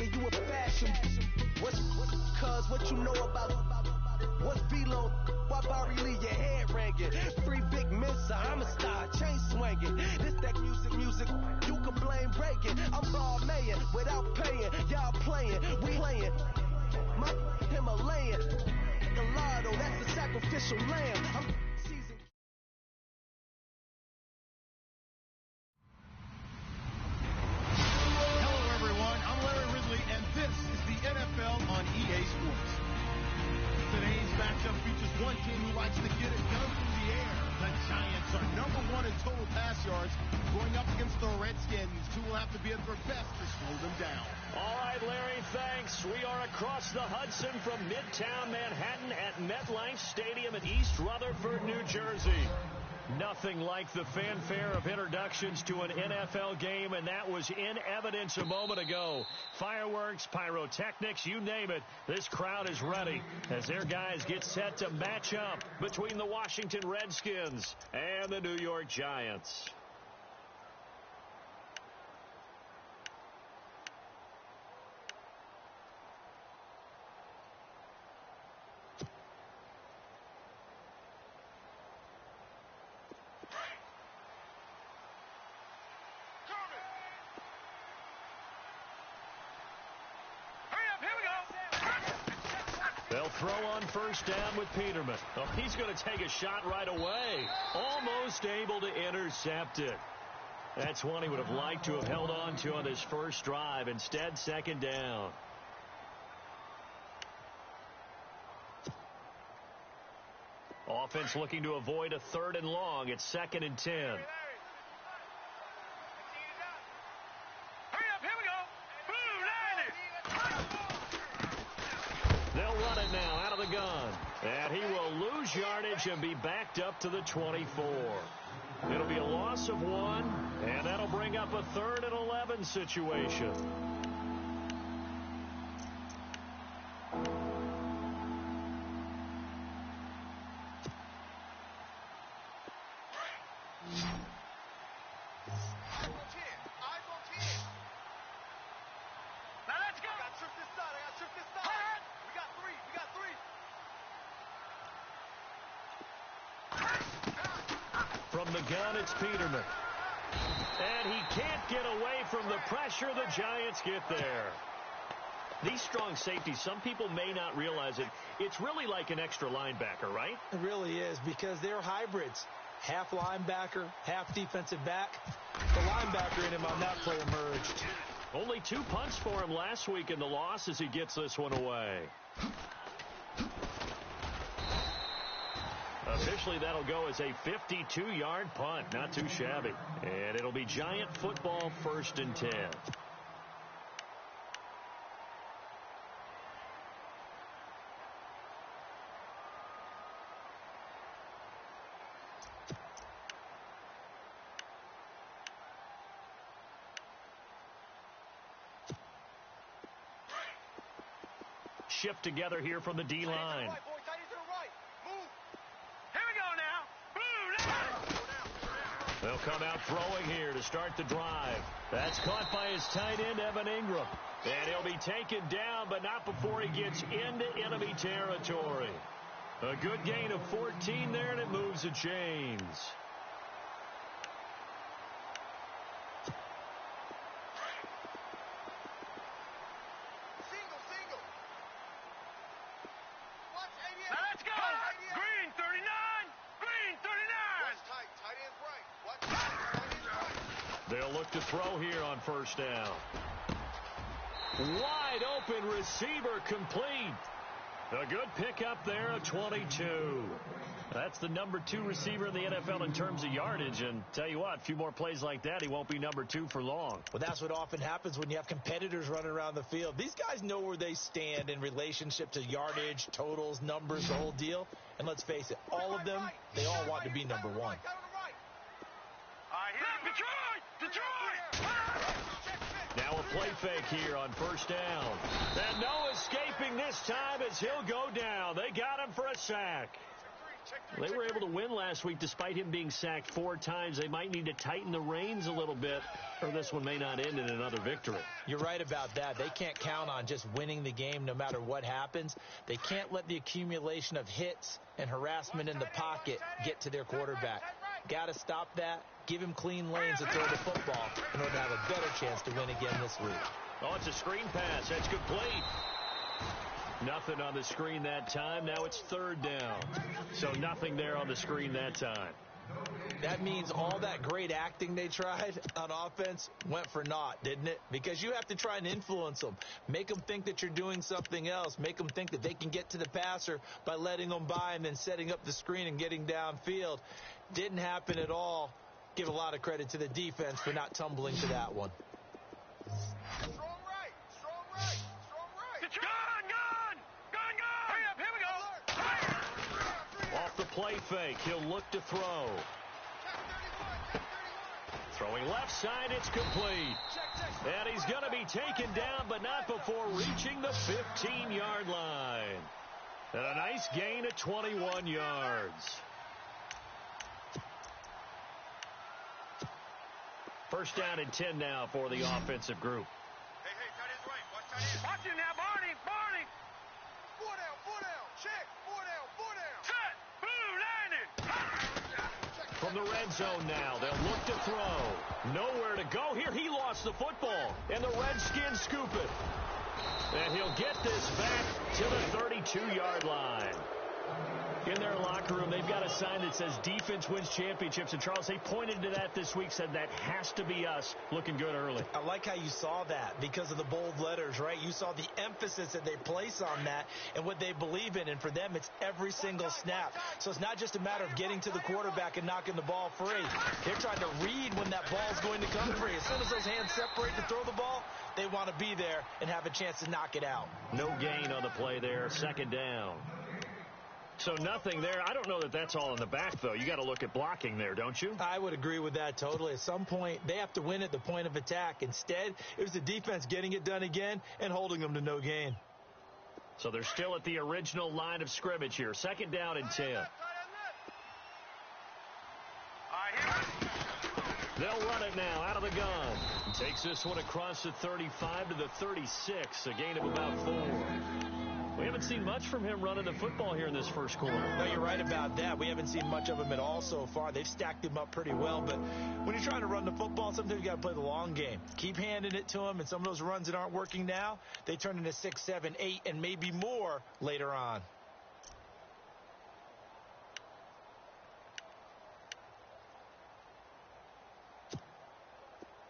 thinking you a fashion. What's cuz what you know about? What's V-Lo? Why Barry Lee, your head ringing? Free Big Miss, I'm a star, chain swinging. This that music, you can blame Reagan. I'm Balmain without paying, y'all playing, we playing. My Himalayan, the lardo, that's the sacrificial lamb. I'm seasoned. Hello everyone, I'm Larry Ridley, and this is the NFL on EA Sports. Today's matchup features one team who likes to get it done through the air. The Giants are #1 in total pass yards. Going up against the Redskins, who will have to be at their best to slow them down. All right, Larry, thanks. We are across the Hudson from Midtown Manhattan at MetLife Stadium in East Rutherford, New Jersey. Nothing like the fanfare of introductions to an NFL game, and that was in evidence a moment ago. Fireworks, pyrotechnics, you name it. This crowd is ready as their guys get set to match up between the Washington Redskins and the New York Giants. They'll throw on first down with Peterman. Oh, he's going to take a shot right away. Almost able to intercept it. That's one he would have liked to have held on to on his first drive. Instead, second down. Offense looking to avoid a 3rd and long. It's 2nd and 10. They'll run it now out of the gun. And he will lose yardage and be backed up to the 24. It'll be a loss of 1, and that'll bring up a 3rd and 11 situation. From the gun, it's Peterman. And he can't get away from the pressure. The Giants get there. These strong safeties, some people may not realize it. It's really like an extra linebacker, right? It really is, because they're hybrids. Half linebacker, half defensive back. The linebacker in him on that play emerged. Only 2 punts for him last week in the loss as he gets this one away. Officially, that'll go as a 52-yard punt. Not too shabby. And it'll be Giant football, 1st and 10. Shift together here from the D-line. They'll come out throwing here to start the drive. That's caught by his tight end, Evan Ingram. And he'll be taken down, but not before he gets into enemy territory. A good gain of 14 there, and it moves the chains. Let's go! Green 39! Green 39! They'll look to throw here on first down. Wide open receiver complete. A good pickup there at 22. That's the #2 receiver in the NFL in terms of yardage. And tell you what, a few more plays like that, he won't be #2 for long. Well, that's what often happens when you have competitors running around the field. These guys know where they stand in relationship to yardage, totals, numbers, the whole deal. And let's face it, all of them, they all want to be #1. Detroit! Now a play fake here on first down. And no escaping this time as he'll go down. They got him for a sack. They were able to win last week despite him being sacked 4 times. They might need to tighten the reins a little bit, or this one may not end in another victory. You're right about that. They can't count on just winning the game no matter what happens. They can't let the accumulation of hits and harassment in the pocket get to their quarterback. Got to stop that. Give him clean lanes to throw the football in order to have a better chance to win again this week. Oh, it's a screen pass. That's complete. Nothing on the screen that time. Now it's 3rd down. So nothing there on the screen that time. That means all that great acting they tried on offense went for naught, didn't it? Because you have to try and influence them. Make them think that you're doing something else. Make them think that they can get to the passer by letting them by and then setting up the screen and getting downfield. Didn't happen at all. Give a lot of credit to the defense for not tumbling to that one. Strong right. Strong right. Strong right. Gun. Hurry up. Here we go. Off the play fake, he'll look to throw. Throwing left side, it's complete. And he's going to be taken down, but not before reaching the 15-yard line. And a nice gain of 21 yards. First down and 10 now for the offensive group. Hey, tight end's right. Watch tight end. Watch him now, Barney. 4 down. Check. 4 down. Set. Boom, landing. From the red zone now, they'll look to throw. Nowhere to go here. He lost the football, and the Redskins scoop it. And he'll get this back to the 32-yard line. In their locker room, they've got a sign that says defense wins championships. And, Charles, they pointed to that this week, said that has to be us, looking good early. I like how you saw that because of the bold letters, right? You saw the emphasis that they place on that and what they believe in. And for them, it's every single snap. So it's not just a matter of getting to the quarterback and knocking the ball free. They're trying to read when that ball's going to come free. As soon as those hands separate to throw the ball, they want to be there and have a chance to knock it out. No gain on the play there. 2nd down. So nothing there. I don't know that that's all in the back, though. You got to look at blocking there, don't you? I would agree with that totally. At some point, they have to win at the point of attack. Instead, it was the defense getting it done again and holding them to no gain. So they're still at the original line of scrimmage here. 2nd down and 10. They'll run it now out of the gun. Takes this one across the 35 to the 36. A gain of about 4. We haven't seen much from him running the football here in this first quarter. No, you're right about that. We haven't seen much of him at all so far. They've stacked him up pretty well. But when you're trying to run the football, sometimes you got to play the long game. Keep handing it to him, and some of those runs that aren't working now, they turn into 6, 7, 8, and maybe more later on.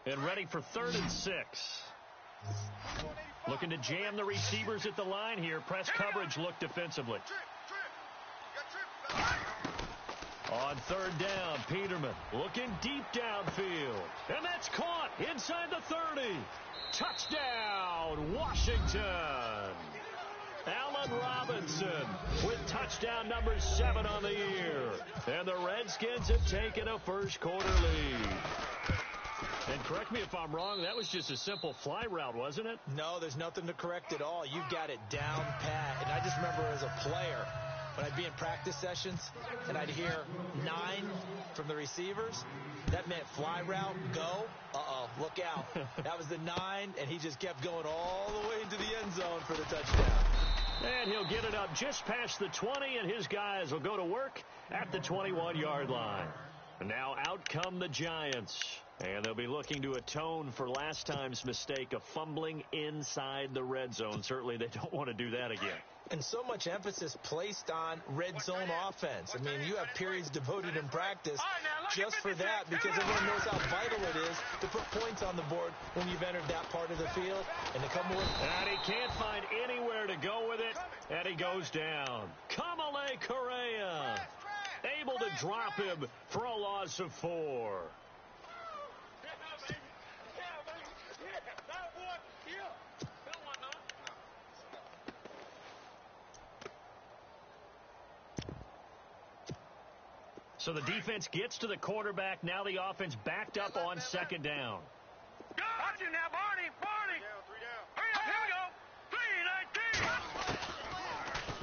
And ready for 3rd and 6. Looking to jam the receivers at the line here. Press coverage look defensively. On 3rd down, Peterman looking deep downfield. And that's caught inside the 30. Touchdown, Washington. Allen Robinson with touchdown number 7 on the year. And the Redskins have taken a first quarter lead. And correct me if I'm wrong, that was just a simple fly route, wasn't it? No, there's nothing to correct at all. You've got it down pat. And I just remember as a player, when I'd be in practice sessions and I'd hear 9 from the receivers, that meant fly route, go. Look out. That was the 9, and he just kept going all the way into the end zone for the touchdown. And he'll get it up just past the 20, and his guys will go to work at the 21-yard line. And now out come the Giants. And they'll be looking to atone for last time's mistake of fumbling inside the red zone. Certainly they don't want to do that again. And so much emphasis placed on red zone offense. I mean, you have periods devoted in practice just for that because everyone knows how vital it is to put points on the board when you've entered that part of the field. And to come with... And he can't find anywhere to go with it. And he goes down. Kamale Correa able to drop him for a loss of 4. So the defense gets to the quarterback. Now the offense backed up on 2nd down. Watch him now, Barney. 3 down. Hurry up, here we go.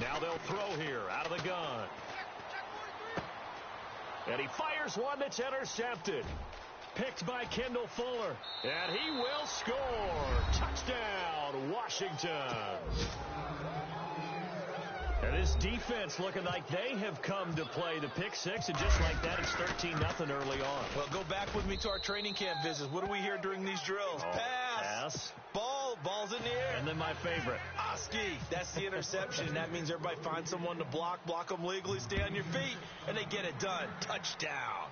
3-19. Now they'll throw here out of the gun. And he fires one that's intercepted. Picked by Kendall Fuller. And he will score. Touchdown, Washington. And this defense looking like they have come to play. The pick six, and just like that, it's 13-0 early on. Well, go back with me to our training camp visits. What do we hear during these drills? Pass. Ball's in the air. And then my favorite. Oski. That's the interception. That means everybody finds someone to block them legally, stay on your feet, and they get it done. Touchdown.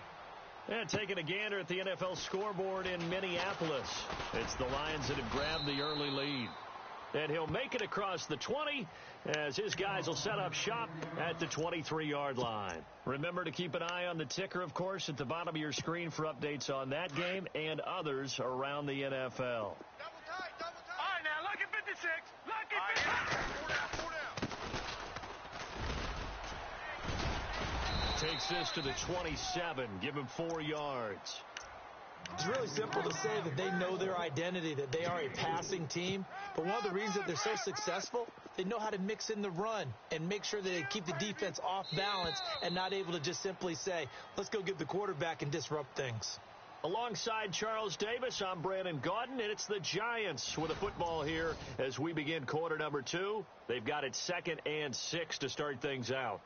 And taking a gander at the NFL scoreboard in Minneapolis. It's the Lions that have grabbed the early lead. And he'll make it across the 20 as his guys will set up shop at the 23-yard line. Remember to keep an eye on the ticker, of course, at the bottom of your screen for updates on that game and others around the NFL. Double tight. All right, now, lucky 56. Lucky 56. Takes this to the 27. Give him 4 yards. It's really simple to say that they know their identity, that they are a passing team. But one of the reasons that they're so successful, they know how to mix in the run and make sure that they keep the defense off balance and not able to just simply say, let's go get the quarterback and disrupt things. Alongside Charles Davis, I'm Brandon Gaudin, and it's the Giants with a football here as we begin quarter number 2. They've got it 2nd and 6 to start things out.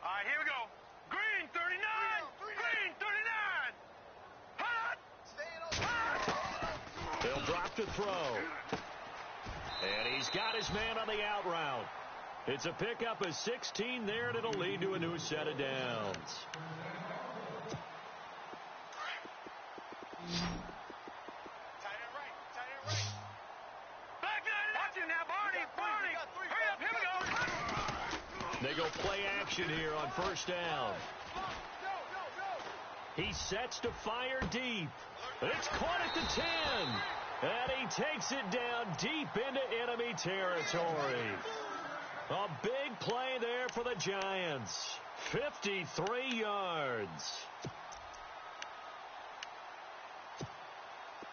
All right, here we go. Green 39. Green 39. Hot. They'll drop to throw. And he's got his man on the out route. It's a pickup of 16 there, and it'll lead to a new set of downs. Tight end right. Back there. Watch it now, Barney. Hurry up, here we go. They go play action here on first down. He sets to fire deep. It's caught at the 10. And he takes it down deep into enemy territory. A big play there for the Giants. 53 yards.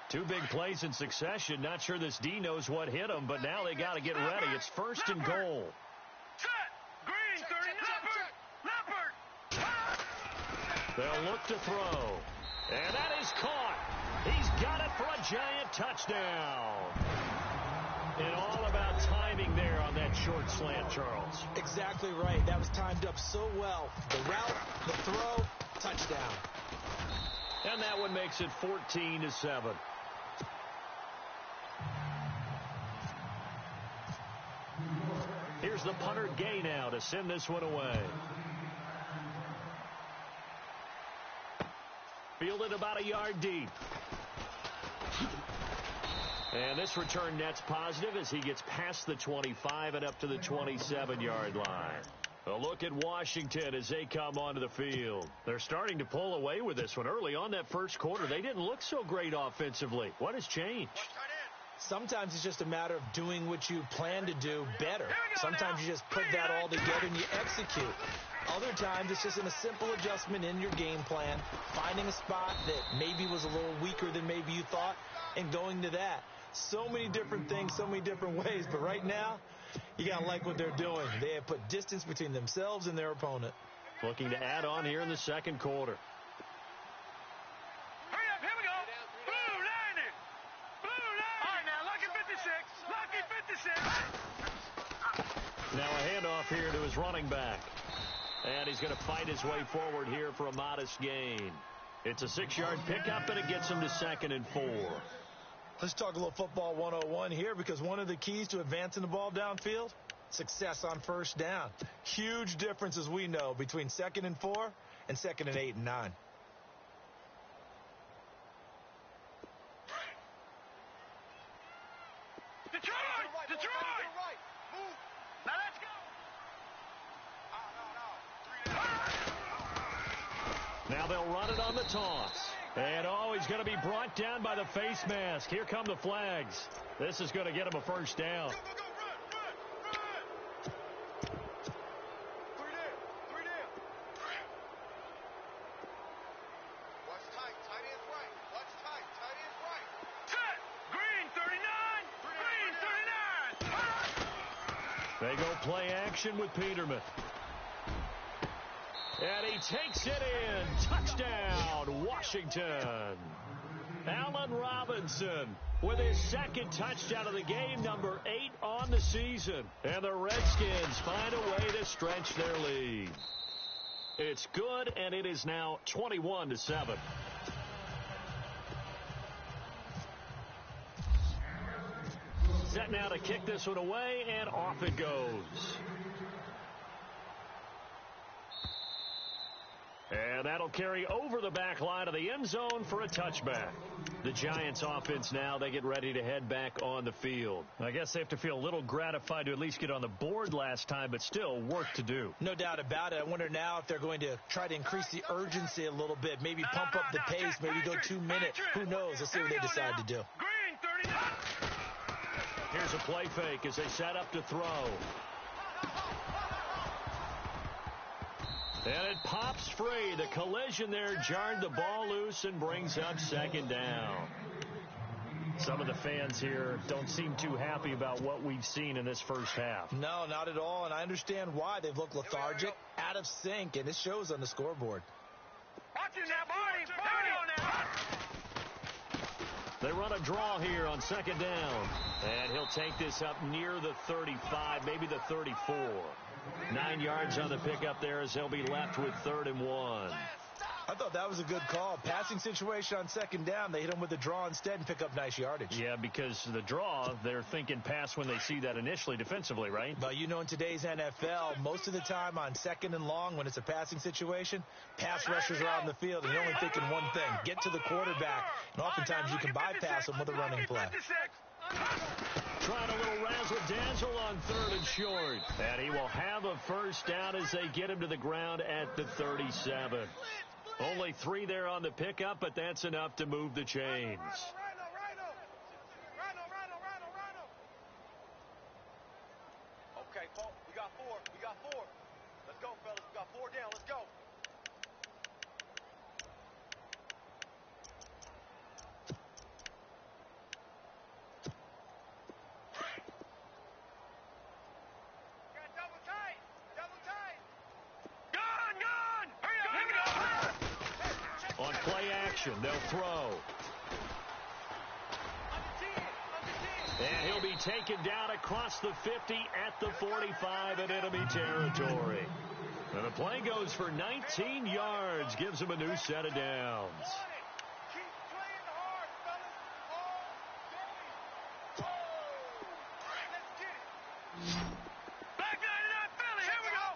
2 big plays in succession. Not sure this D knows what hit him, but now they got to get ready. It's 1st and goal. Set. Green 30. Leopard. They'll look to throw. And that is caught. He's got it for a Giant touchdown. And all about timing there on that short slant, Charles. Exactly right. That was timed up so well. The route, the throw, touchdown. And that one makes it 14-7. Here's the punter Gay now to send this one away. Fielded about a yard deep. And this return net's positive as he gets past the 25 and up to the 27-yard line. A look at Washington as they come onto the field. They're starting to pull away with this one. Early on that first quarter, they didn't look so great offensively. What has changed? Sometimes it's just a matter of doing what you plan to do better. Sometimes you just put that all together and you execute. Other times it's just in a simple adjustment in your game plan, finding a spot that maybe was a little weaker than maybe you thought, and going to that. So many different things, so many different ways, but right now, you got to like what they're doing. They have put distance between themselves and their opponent. Looking to add on here in the second quarter. Hurry up, here we go. Blue 90. Blue 90. All right, now, lucky 56. Lucky 56. Now a handoff here to his running back. And he's going to fight his way forward here for a modest gain. It's a 6-yard pickup, and it gets him to 2nd and 4. Let's talk a little football 101 here, because one of the keys to advancing the ball downfield, success on first down. Huge difference, as we know, between 2nd and 4 and 2nd and 8 and 9. Detroit! Move! Now let's go! Now they'll run it on the toss. And, he's going to be brought down by the face mask. Here come the flags. This is going to get him a first down. Run! They go play action with Peterman. And he takes it in. Touchdown, Washington. Allen Robinson with his second touchdown of the game, number 8 on the season. And the Redskins find a way to stretch their lead. It's good, and it is now 21-7. Set now to kick this one away, and off it goes. And that'll carry over the back line of the end zone for a touchback. The Giants offense now, they get ready to head back on the field. I guess they have to feel a little gratified to at least get on the board last time, but still work to do. No doubt about it. I wonder now if they're going to try to increase the urgency a little bit, maybe pump up the pace, maybe go 2 minutes. Who knows? Let's see what they decide to do. Green, 39. Here's a play fake as they set up to throw. And it pops free. The collision there jarred the ball loose and brings up second down. Some of the fans here don't seem too happy about what we've seen in this first half. No, not at all, and I understand why. They've looked lethargic, out of sync, and it shows on the scoreboard. Watching that body on that. They run a draw here on second down. And he'll take this up near the 35, maybe the 34. 9 yards on the pickup there as he'll be left with 3rd and 1. I thought that was a good call. Passing situation on second down. They hit him with the draw instead and pick up nice yardage. Yeah, because the draw, they're thinking pass when they see that initially defensively, right? But you know, in today's NFL, most of the time on second and long, when it's a passing situation, pass rushers are on the field, and you're only thinking one thing: get to the quarterback. And oftentimes you can bypass them with a running play. Trying a little razzle-dazzle on 3rd and short. And he will have a first down as they get him to the ground at the 37. Only 3 there on the pickup, but that's enough to move the chains. Okay, folks, we got 4. We got 4. Let's go, fellas. We got 4 down. Let's go. On play action, they'll throw. And he'll be taken down across the 50 at the 45 in enemy territory. And the play goes for 19 yards, gives him a new set of downs. Keep playing hard, fellas. All game. Let's get it. Back 99 Philly. Here we go.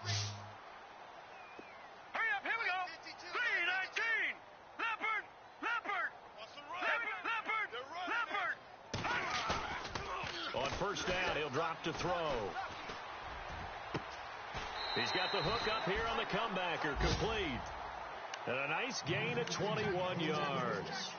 Hurry up. Here we go. 319. Leopard. On first down, he'll drop to throw. He's got the hook up here on the comebacker, complete. And a nice gain of 21 yards.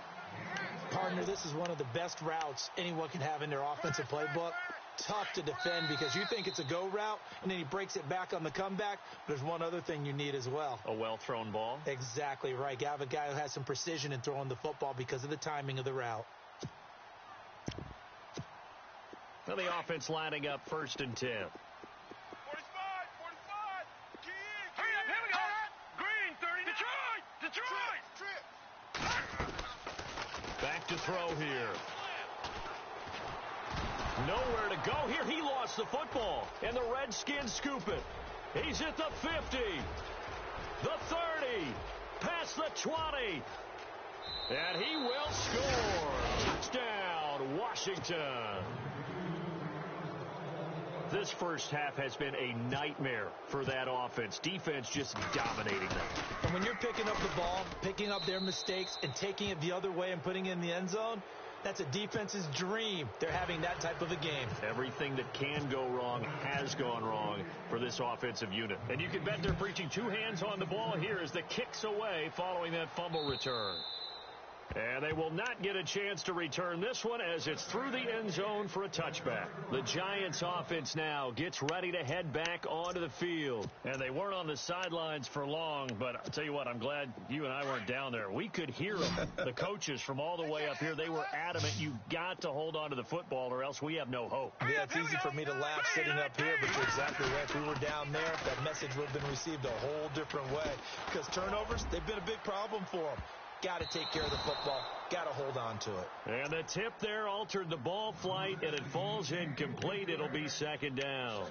Partner, this is one of the best routes anyone can have in their offensive playbook. Tough to defend because you think it's a go route, and then he breaks it back on the comeback. There's one other thing you need as well. A well-thrown ball. Exactly right. You have a guy who has some precision in throwing the football because of the timing of the route. Now the offense lining up 1st and 10. 45. Hurry up. Here we go. Green 30. Detroit. Back to throw here. Nowhere to go here. He lost the football, and the Redskins scoop it. He's at the 50, the 30, past the 20, and he will score. Touchdown, Washington. This first half has been a nightmare for that offense. Defense just dominating them. And when you're picking up the ball, picking up their mistakes, and taking it the other way and putting it in the end zone, that's a defense's dream. They're having that type of a game. Everything that can go wrong has gone wrong for this offensive unit. And you can bet they're preaching 2 hands on the ball here as the kick's away following that fumble return. And they will not get a chance to return this one as it's through the end zone for a touchback. The Giants offense now gets ready to head back onto the field. And they weren't on the sidelines for long, but I'll tell you what, I'm glad you and I weren't down there. We could hear them, the coaches from all the way up here. They were adamant, you've got to hold on to the football or else we have no hope. Yeah, it's easy for me to laugh sitting up here, but you're exactly right. If we were down there, that message would have been received a whole different way. Because turnovers, they've been a big problem for them. Got to take care of the football. Got to hold on to it. And the tip there altered the ball flight, and it falls incomplete. It'll be second down.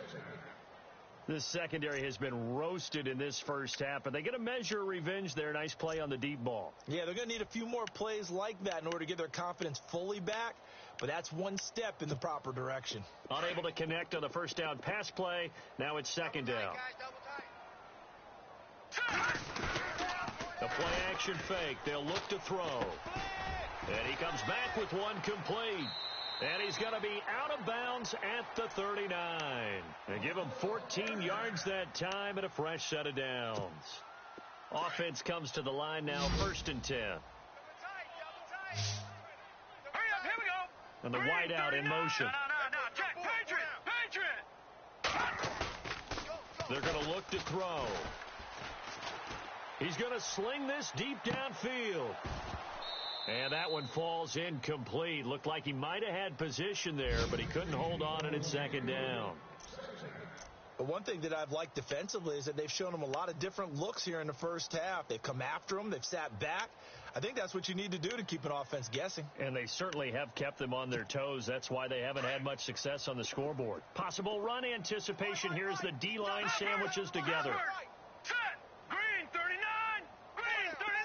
This secondary has been roasted in this first half, and they get a measure of revenge there. Nice play on the deep ball. Yeah, they're going to need a few more plays like that in order to get their confidence fully back, but that's one step in the proper direction. Unable to connect on the first down pass play. Now it's second down. The play-action fake. They'll look to throw. And he comes back with one complete. And he's going to be out of bounds at the 39. They give him 14 yards that time and a fresh set of downs. Offense comes to the line now, 1st and 10. Hurry up, here we go. And the wideout in motion. No, check, Patriot. They're going to look to throw. He's going to sling this deep downfield. And that one falls incomplete. Looked like he might have had position there, but he couldn't hold on, and it's second down. But one thing that I've liked defensively is that they've shown him a lot of different looks here in the first half. They've come after him. They've sat back. I think that's what you need to do to keep an offense guessing. And they certainly have kept them on their toes. That's why they haven't had much success on the scoreboard. Possible run anticipation here as the D-line sandwiches together. Green 39. Green 39.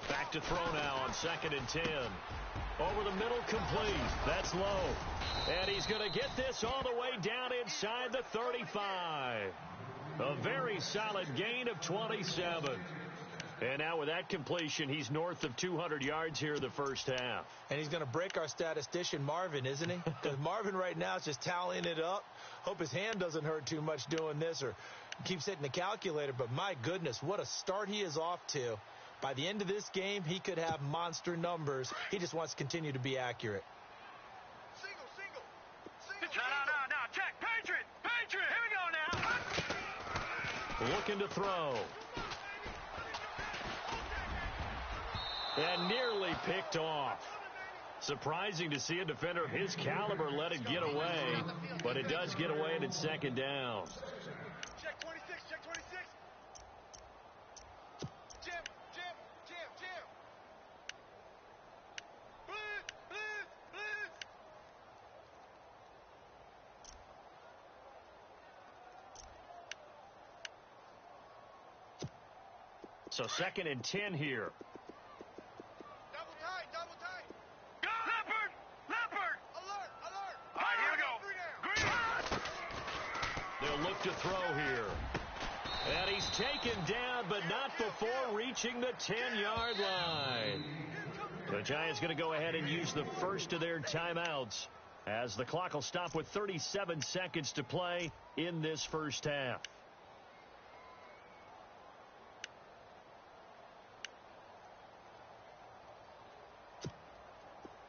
Back to throw now on 2nd and 10. Over the middle, complete. That's low. And he's going to get this all the way down inside the 35. A very solid gain of 27. And now with that completion, he's north of 200 yards here in the first half. And he's going to break our statistician, Marvin, isn't he? Because Marvin right now is just tallying it up. Hope his hand doesn't hurt too much doing this or keeps hitting the calculator. But my goodness, what a start he is off to. By the end of this game, he could have monster numbers. He just wants to continue to be accurate. Single. No, check, Patriot. Here we go now. Looking to throw. And nearly picked off. Surprising to see a defender of his caliber let it get away, but it does get away and it's second down. Check 26. Jim. Blitz. So 2nd and 10 here. Double tight. Go! Leopard! Alert! All right, here we go. Green! They'll look to throw here. And he's taken down, but not before reaching the 10-yard line. The Giants going to go ahead and use the first of their timeouts as the clock will stop with 37 seconds to play in this first half.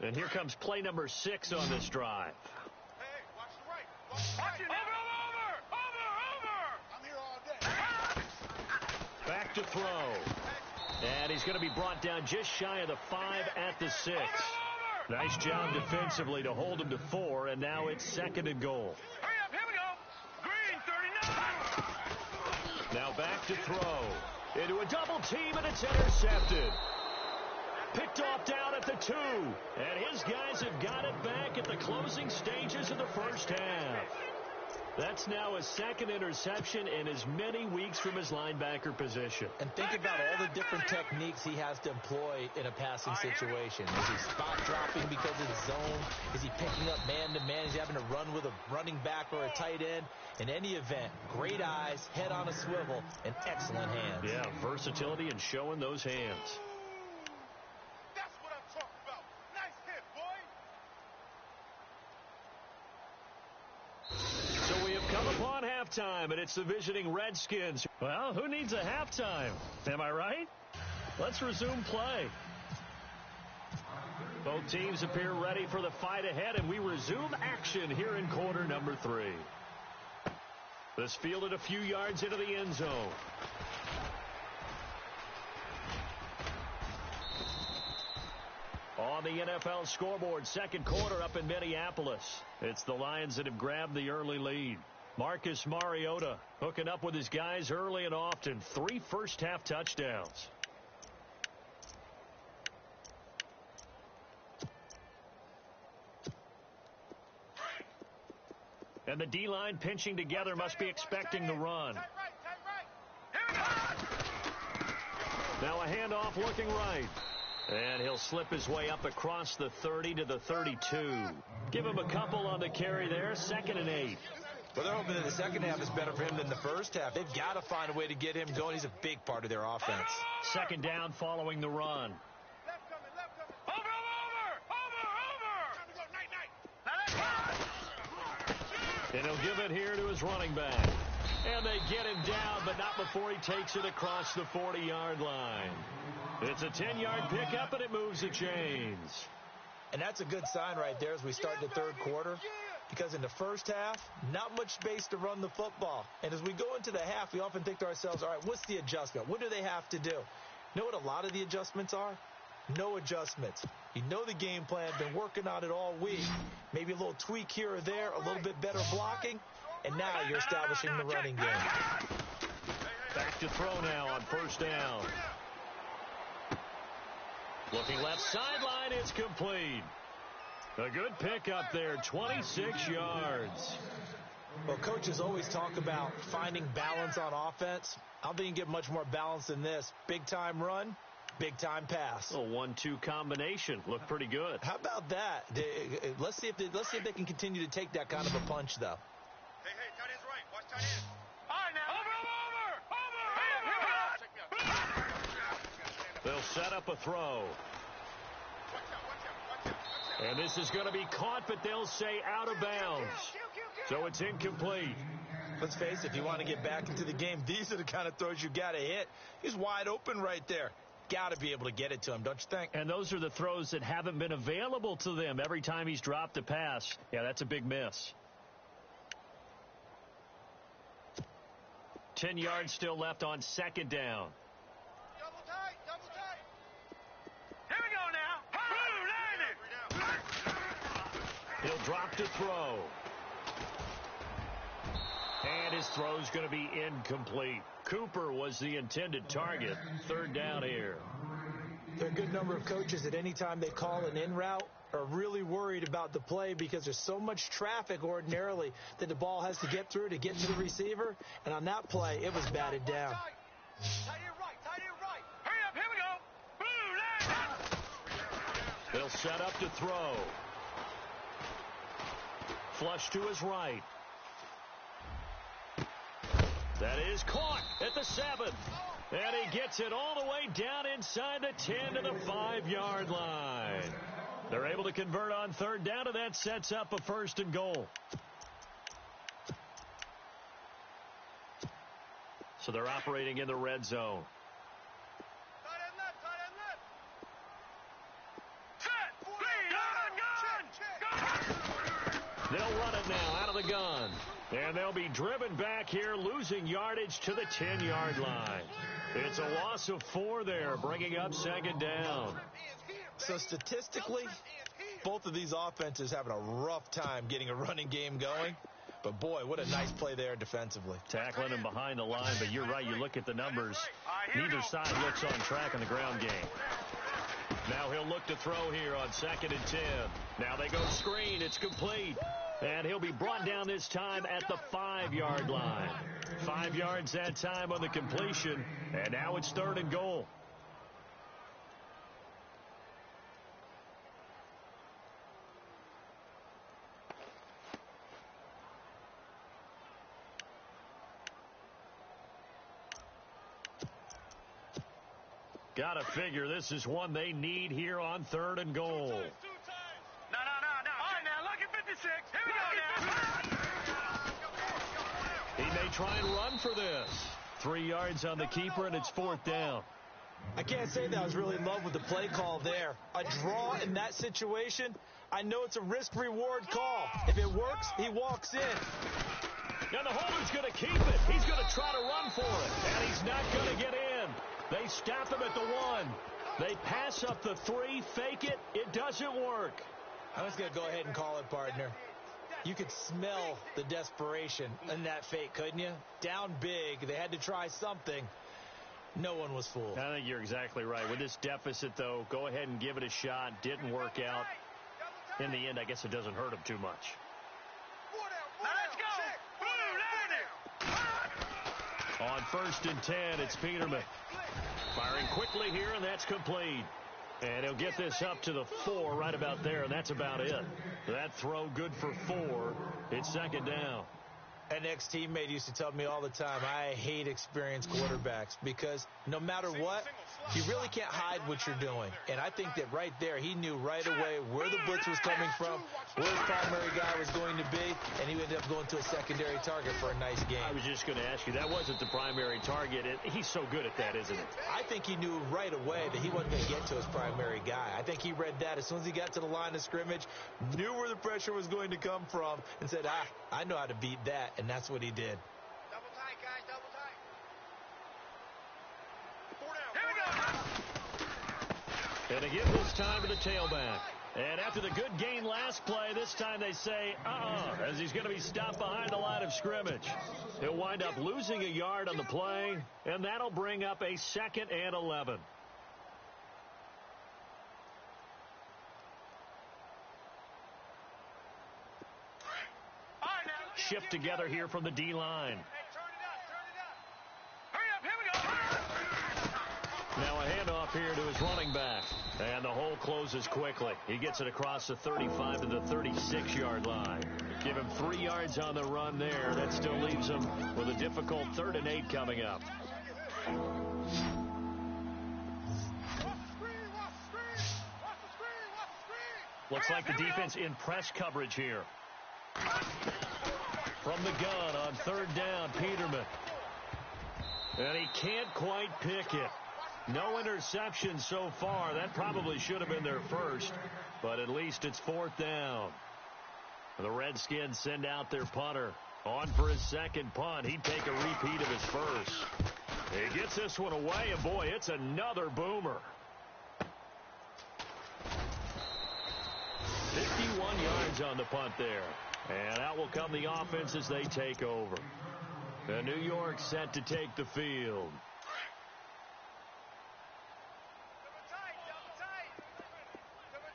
And here comes play number 6 on this drive. Hey, watch the right. Watch it. Over. I'm here all day. Back to throw. And he's going to be brought down just shy of the 5 at the 6. Nice job defensively to hold him to 4, and now it's 2nd and goal. Hurry up, here we go. Green 39. Now back to throw. Into a double team, and it's intercepted. Picked off down at the 2. And his guys have got it back at the closing stages of the first half. That's now his 2nd interception in as many weeks from his linebacker position. And think about all the different techniques he has to employ in a passing situation. Is he spot dropping because it's zone? Is he picking up man-to-man? Is he having to run with a running back or a tight end? In any event, great eyes, head on a swivel, and excellent hands. Yeah, versatility and showing those hands. That's what I'm talking about. Nice hit, boy. So we have come upon halftime. halftime, and it's the visiting Redskins. Well, who needs a halftime? Am I right? Let's resume play. Both teams appear ready for the fight ahead, and we resume action here in quarter number 3. This fielded a few yards into the end zone. On the NFL scoreboard, second quarter up in Minneapolis. It's the Lions that have grabbed the early lead. Marcus Mariota hooking up with his guys early and often. 3 first-half touchdowns. And the D-line pinching together must be expecting the run. Now a handoff looking right. And he'll slip his way up across the 30 to the 32. Give him a couple on the carry there. 2nd and 8. Well, they're hoping that the second half is better for him than the first half. They've got to find a way to get him going. He's a big part of their offense. 2nd down following the run. And he'll give it here to his running back. And they get him down, but not before he takes it across the 40-yard line. It's a 10-yard pickup, and it moves the chains. And that's a good sign right there as we start the third quarter. Because in the first half, not much space to run the football. And as we go into the half, we often think to ourselves, all right, what's the adjustment? What do they have to do? You know what a lot of the adjustments are? No adjustments. You know the game plan, been working on it all week. Maybe a little tweak here or there, a little bit better blocking, and now you're establishing the running game. Back to throw now on first down. Looking left sideline, it's complete. A good pickup there, 26 yards. Well, coaches always talk about finding balance on offense. I don't think you can get much more balance than this. Big-time run, big-time pass. A 1-2 combination. Looked pretty good. How about that? Let's see if they can continue to take that kind of a punch, though. Hey, tight end's right. Watch tight end. All right, now. Over. They'll set up a throw. And this is going to be caught, but they'll say out of bounds. So it's incomplete. Let's face it, if you want to get back into the game, these are the kind of throws you got to hit. He's wide open right there. Got to be able to get it to him, don't you think? And those are the throws that haven't been available to them every time he's dropped a pass. Yeah, that's a big miss. 10 yards still left on 2nd down. Double tight. Here we go now. He'll drop to throw. And his throw's going to be incomplete. Cooper was the intended target. 3rd down here. There are a good number of coaches that any time they call an in route are really worried about the play because there's so much traffic ordinarily that the ball has to get through to get to the receiver. And on that play, it was batted down. Tight end right. Hurry up, here we go. They'll set up to throw. Flush to his right. That is caught at the 7. And he gets it all the way down inside the 10 to the 5-yard line. They're able to convert on 3rd down, and that sets up a 1st and goal. So they're operating in the red zone. Tight end left. Set. They'll run it now out of the gun. And they'll be driven back here, losing yardage to the 10-yard line. It's a loss of 4 there, bringing up 2nd down. So statistically, both of these offenses having a rough time getting a running game going. But, boy, what a nice play there defensively. Tackling him behind the line, but you're right. You look at the numbers. Neither side looks on track in the ground game. Now he'll look to throw here on 2nd and 10. Now they go screen. It's complete. And he'll be brought down this time at the 5-yard line. 5 yards that time on the completion. And now it's 3rd and goal. Gotta figure this is one they need here on 3rd and goal. No. All right, now, look at 56. Here we go now. He may try and run for this. 3 yards on the keeper, and it's 4th down. I can't say that I was really in love with the play call there. A draw in that situation, I know it's a risk-reward call. If it works, he walks in. And the holder's going to keep it. He's going to try to run for it, and he's not going to get in. They stop him at the 1. They pass up the 3, fake it. It doesn't work. I was going to go ahead and call it, partner. You could smell the desperation in that fake, couldn't you? Down big. They had to try something. No one was fooled. I think you're exactly right. With this deficit, though, go ahead and give it a shot. Didn't work out. In the end, I guess it doesn't hurt him too much. Let's go. On 1st and 10, it's Peterman. Firing quickly here, and that's complete. And he'll get this up to the 4 right about there, and that's about it. That throw good for 4. It's 2nd down. An ex-teammate used to tell me all the time, I hate experienced quarterbacks because no matter what, you really can't hide what you're doing. And I think that right there, he knew right away where the blitz was coming from, where his primary guy was going to be, and he ended up going to a secondary target for a nice game. I was just going to ask you, that wasn't the primary target. He's so good at that, isn't he? I think he knew right away that he wasn't going to get to his primary guy. I think he read that as soon as he got to the line of scrimmage, knew where the pressure was going to come from, and said, I know how to beat that. And that's what he did. Double tight, guys, double tight. 4 down. Here we go. And again this time to the tailback. And after the good gain last play, this time they say, as he's going to be stopped behind the line of scrimmage. He'll wind up losing a yard on the play, and that'll bring up a 2nd and 11. Shift together here from the D-line. Now a handoff here to his running back. And the hole closes quickly. He gets it across the 35 to the 36-yard line. Give him 3 yards on the run there. That still leaves him with a difficult 3rd and 8 coming up. Looks like the defense in press coverage here. From the gun on 3rd down, Peterman. And he can't quite pick it. No interception so far. That probably should have been their first, but at least it's 4th down. The Redskins send out their punter. On for his 2nd punt. He'd take a repeat of his first. He gets this one away, and boy, it's another boomer. 51 yards on the punt there. And out will come the offense as they take over. And New York set to take the field.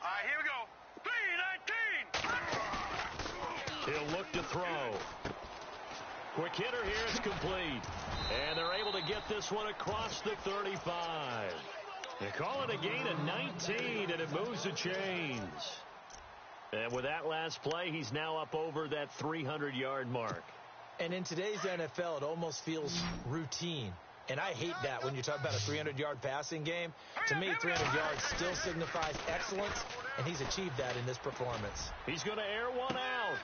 All right, here we go. 3-19. He'll look to throw. Quick hitter here. It's complete. And they're able to get this one across the 35. They call it a gain of 19, and it moves the chains. And with that last play, he's now up over that 300-yard mark. And in today's NFL, it almost feels routine. And I hate that when you talk about a 300-yard passing game. To me, 300 yards still signifies excellence, and he's achieved that in this performance. He's going to air one out.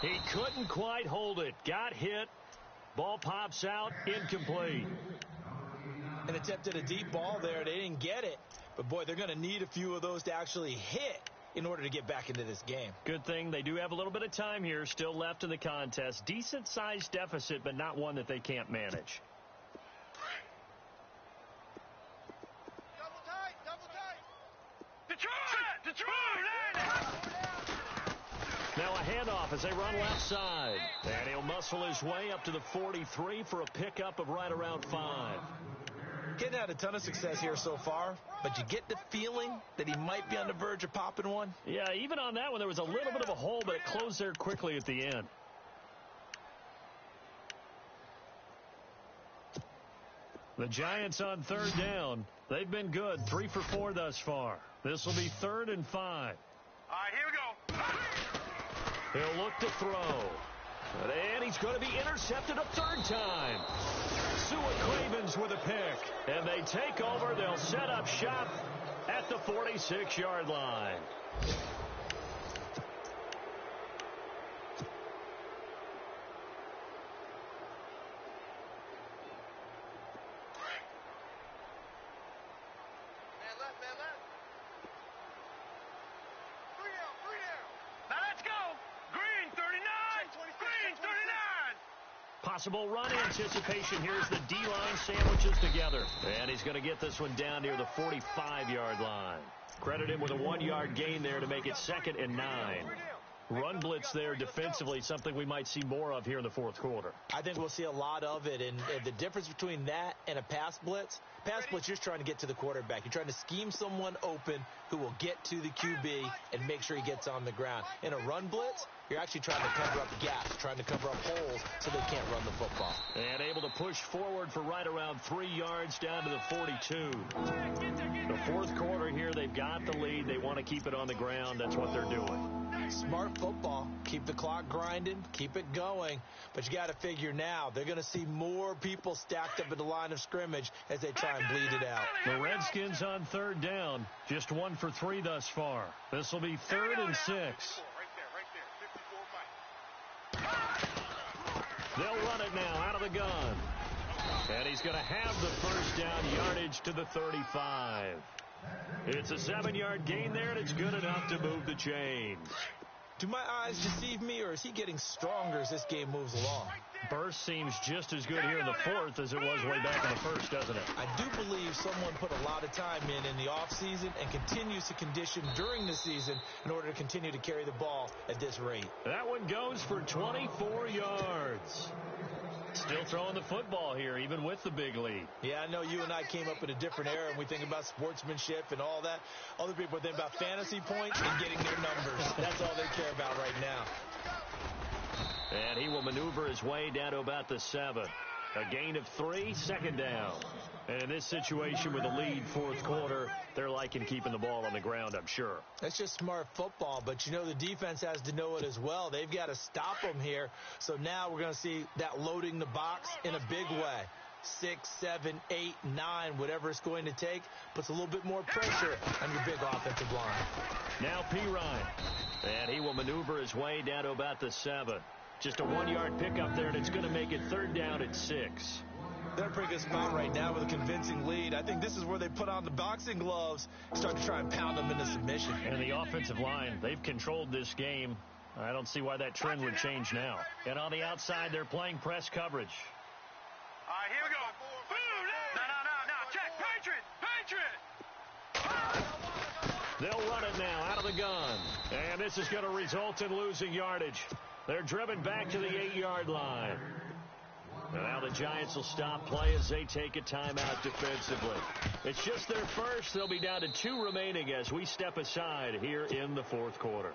He couldn't quite hold it. Got hit. Ball pops out. Incomplete. An attempt at a deep ball there. They didn't get it. But, boy, they're going to need a few of those to actually hit in order to get back into this game. Good thing they do have a little bit of time here still left in the contest. Decent-sized deficit, but not one that they can't manage. Double tight. Detroit! Now a handoff as they run left side. And he'll muscle his way up to the 43 for a pickup of right around 5. Getting had a ton of success here so far, but you get the feeling that he might be on the verge of popping one. Yeah, even on that one, there was a little bit of a hole, but it closed there quickly at the end. The Giants on 3rd down. They've been good, 3 for 4 thus far. This will be 3rd and 5. All right, here we go. He'll look to throw. And he's going to be intercepted a 3rd time. Sua Cravens with a pick. And they take over. They'll set up shop at the 46-yard line. Possible run anticipation. Here's the D-line sandwiches together. And he's going to get this one down near the 45-yard line. Credit him with a 1-yard gain there to make it 2nd and 9. Run blitz there defensively, something we might see more of here in the fourth quarter. I think we'll see a lot of it, and the difference between that and a pass blitz, you're just trying to get to the quarterback. You're trying to scheme someone open who will get to the QB and make sure he gets on the ground. In a run blitz, you're actually trying to cover up gaps, trying to cover up holes so they can't run the football. And able to push forward for right around 3 yards down to the 42. The fourth quarter here, they've got the lead. They want to keep it on the ground. That's what they're doing. Smart football. Keep the clock grinding. Keep it going. But you got to figure now, they're going to see more people stacked up at the line of scrimmage as they try and bleed it out. The Redskins on 3rd down. Just 1 for 3 thus far. This will be 3rd and 6. They'll run it now out of the gun. And he's going to have the first down yardage to the 35. It's a 7-yard gain there, and it's good enough to move the chains. Do my eyes deceive me, or is he getting stronger as this game moves along? Burst seems just as good here in the fourth as it was way back in the first, doesn't it? I do believe someone put a lot of time in the offseason and continues to condition during the season in order to continue to carry the ball at this rate. That one goes for 24 yards. Still throwing the football here, even with the big lead. Yeah, I know you and I came up in a different era, and we think about sportsmanship and all that. Other people think about fantasy points and getting their numbers. That's all they care about right now. And he will maneuver his way down to about the 7. A gain of 3, 2nd down. And in this situation with a lead fourth quarter, they're liking keeping the ball on the ground, I'm sure. That's just smart football, but you know the defense has to know it as well. They've got to stop them here. So now we're going to see that loading the box in a big way. 6, 7, 8, 9, whatever it's going to take, puts a little bit more pressure on your big offensive line. Now Pirine. And he will maneuver his way down to about the 7. Just a 1-yard pickup there, and it's going to make it 3rd down at 6. They're in a pretty good spot right now with a convincing lead. I think this is where they put on the boxing gloves, start to try and pound them into submission. And the offensive line, they've controlled this game. I don't see why that trend would change now. And on the outside, they're playing press coverage. All right, here we go. No. Check. Patriot. They'll run it now out of the gun. And this is going to result in losing yardage. They're driven back to the 8-yard line. Now the Giants will stop play as they take a timeout defensively. It's just their first. They'll be down to 2 remaining as we step aside here in the fourth quarter.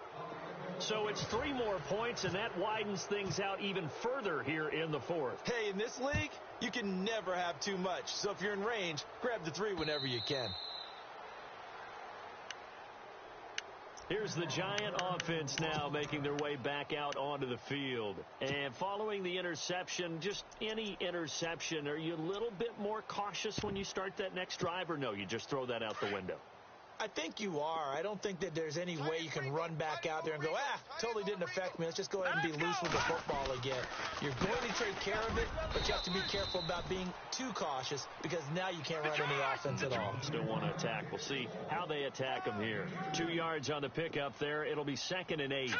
So it's 3 more points, and that widens things out even further here in the fourth. Hey, in this league, you can never have too much. So if you're in range, grab the 3 whenever you can. Here's the Giant offense now making their way back out onto the field. And following the interception, just any interception, are you a little bit more cautious when you start that next drive, or no, you just throw that out the window? I think you are. I don't think that there's any way you can run back out there and go, totally didn't affect me. Let's just go ahead and be loose with the football again. You're going to take care of it, but you have to be careful about being too cautious because now you can't run any offense at all. Still want to attack. We'll see how they attack them here. 2 yards on the pickup there. It'll be 2nd and 8.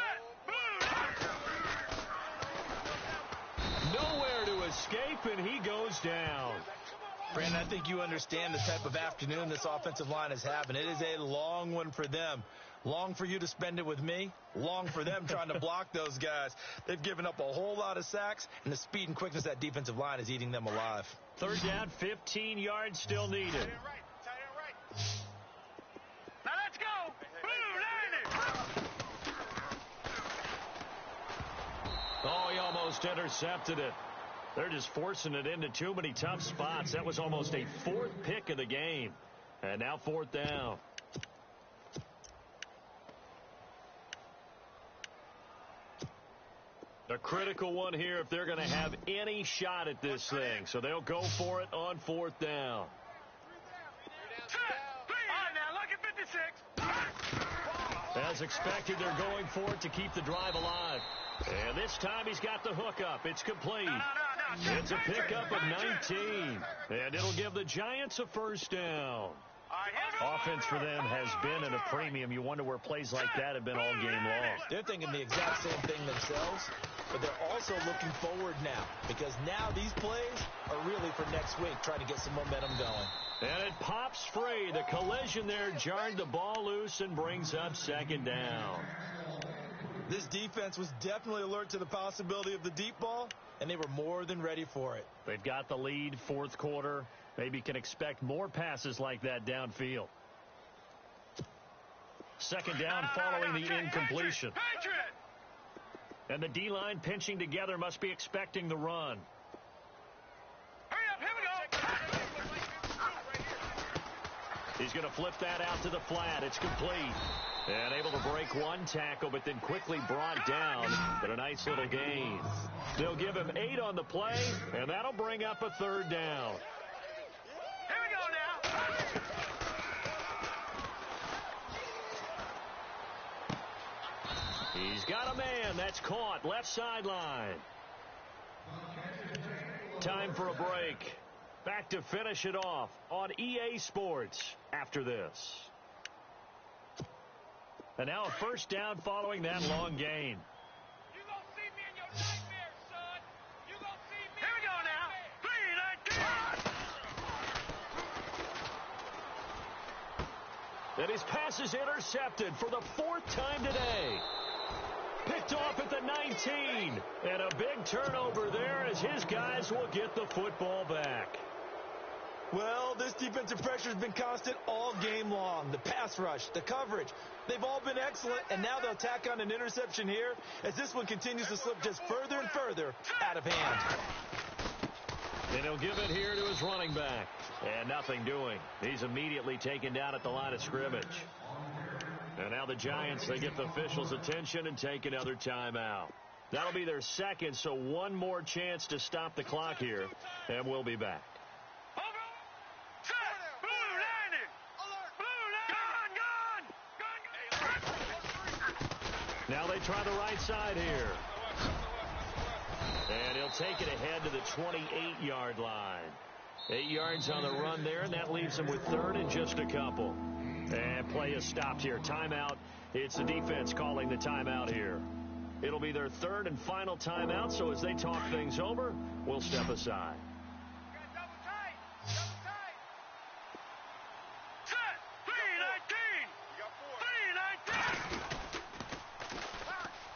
Nowhere to escape, and he goes down. Brandon, I think you understand the type of afternoon this offensive line is having. It is a long one for them. Long for you to spend it with me. Long for them trying to block those guys. They've given up a whole lot of sacks, and the speed and quickness of that defensive line is eating them alive. 3rd down, 15 yards still needed. Tight end right. Now let's go. Oh, he almost intercepted it. They're just forcing it into too many tough spots. That was almost a 4th pick of the game. And now 4th down. A critical one here if they're going to have any shot at this thing. So they'll go for it on 4th down. Now look at 56. As expected, they're going for it to keep the drive alive. And this time he's got the hook up. It's complete. It's a pickup of 19. And it'll give the Giants a 1st down. All right, Offense for them has been at a premium. You wonder where plays like that have been all game long. They're thinking the exact same thing themselves, but they're also looking forward now because now these plays are really for next week, trying to get some momentum going. And it pops free. The collision there jarred the ball loose and brings up second down. This defense was definitely alert to the possibility of the deep ball, and they were more than ready for it. They've got the lead, fourth quarter. Maybe can expect more passes like that downfield. Second down following the incompletion. And the D-line pinching together must be expecting the run. Hurry up, here we go. He's going to flip that out to the flat. It's complete. And able to break one tackle, but then quickly brought down. But a nice little gain. They'll give him 8 on the play, and that'll bring up a third down. Here we go now. He's got a man. That's caught. Left sideline. Time for a break. Back to finish it off on EA Sports after this. And now a first down following that long gain. You gonna see me in your nightmares, son. You gonna see me. Here we go now. 3-19. And his pass is intercepted for the 4th time today. Picked off at the 19. And a big turnover there as his guys will get the football back. Well, this defensive pressure has been constant all game long. The pass rush, the coverage, they've all been excellent, and now they'll tack on an interception here as this one continues to slip just further and further out of hand. And he'll give it here to his running back. And nothing doing. He's immediately taken down at the line of scrimmage. And now the Giants, they get the officials' attention and take another timeout. That'll be their second, so one more chance to stop the clock here, and we'll be back. Now they try the right side here. And he'll take it ahead to the 28-yard line. 8 yards on the run there, and that leaves him with third and just a couple. And play is stopped here. Timeout. It's the defense calling the timeout here. It'll be their third and final timeout, so as they talk things over, we'll step aside. Double tight. Double tight. Set. 3-19.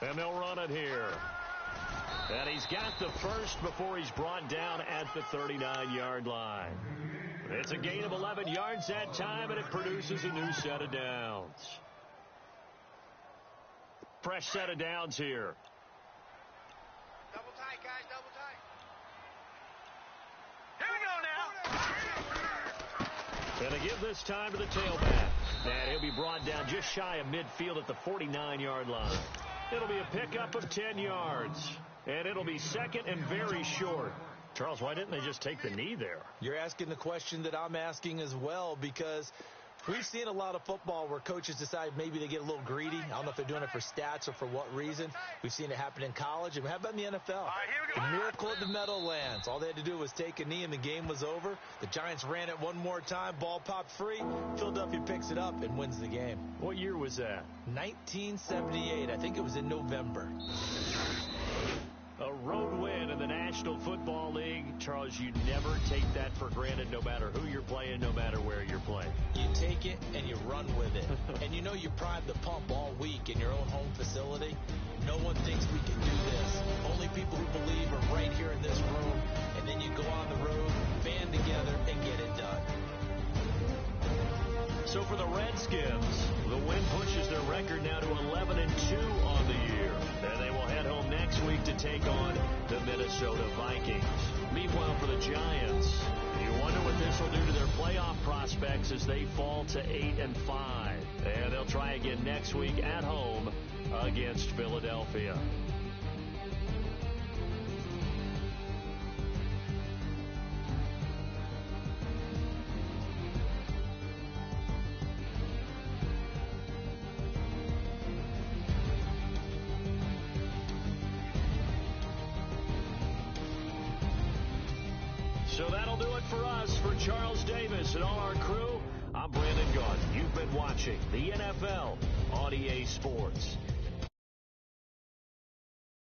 3-19. And they'll run it here. And he's got the first before he's brought down at the 39-yard line. It's a gain of 11 yards that time, and it produces a new set of downs. Fresh set of downs here. Double tight, guys. Double tight. Here we go now. And they give this time to the tailback. And he'll be brought down just shy of midfield at the 49-yard line. It'll be a pickup of 10 yards. And it'll be second and very short. Charles, why didn't they just take the knee there? You're asking the question that I'm asking as well, because we've seen a lot of football where coaches decide maybe they get a little greedy. I don't know if they're doing it for stats or for what reason. We've seen it happen in college. And how about in the NFL? The miracle at the Meadowlands. All they had to do was take a knee and the game was over. The Giants ran it one more time. Ball popped free. Philadelphia picks it up and wins the game. What year was that? 1978. I think it was in November. A road win in the National Football League. Charles, you never take that for granted no matter who you're playing, no matter where you're playing. You take it and you run with it. And you know you prime the pump all week in your own home facility. No one thinks we can do this. Only people who believe are right here in this room. And then you go on the road, band together, and get it done. So for the Redskins, the win pushes their record now to 11-2 on the year. And they will head home next week to take on the Minnesota Vikings. Meanwhile, for the Giants, you wonder what this will do to their playoff prospects as they fall to 8-5. And they'll try again next week at home against Philadelphia. So that'll do it for us. For Charles Davis and all our crew, I'm Brandon Gaudin. You've been watching the NFL on EA Sports.